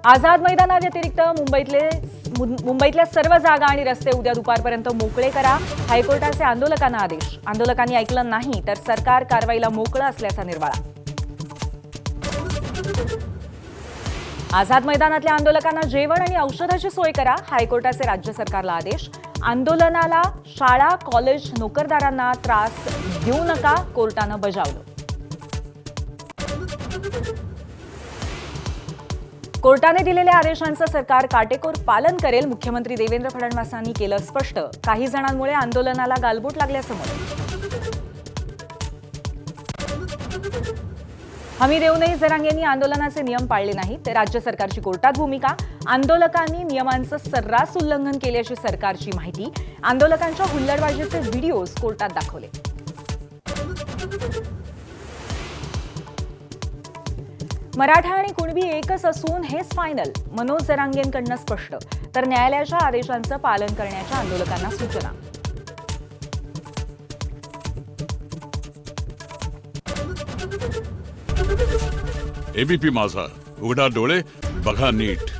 आझाद मैदानाव्यतिरिक्त मुंबईतल्या सर्व जागा आणि रस्ते उद्या दुपारपर्यंत मोकळे करा. हायकोर्टाचे आंदोलकांना आदेश. आंदोलकांनी ऐकलं नाही तर सरकार कारवाईला मोकळं असल्याचा निर्वाळा. आझाद मैदानातल्या आंदोलकांना जेवण आणि औषधाची सोय करा. हायकोर्टाचे राज्य सरकारला आदेश. आंदोलनाला शाळा कॉलेज नोकरदारांना त्रास देऊ नका, कोर्टानं बजावलं. कोर्टाने दिलेल्या आदेशांचं सरकार काटेकोर पालन करेल. मुख्यमंत्री देवेंद्र फडणवीसांनी केलं स्पष्ट. काही जणांमुळे आंदोलनाला गालबोट लागल्याचं मत. हमी देऊनही जरांगेंनी आंदोलनाचे नियम पाळले नाहीत. ते राज्य सरकारची कोर्टात भूमिका. आंदोलकांनी नियमांचं सर्रास उल्लंघन केल्याची सरकारची माहिती. आंदोलकांच्या हुल्लडबाजीचे व्हिडिओज कोर्टात दाखवले. मराठा आणि कुणबी एकच असून हेच फायनल. मनोज जरांगेंकडनं स्पष्ट. तर न्यायालयाच्या आदेशांचं पालन करण्याच्या आंदोलकांना सूचना. एबीपी माझा, उघडा डोळे बघा नीट.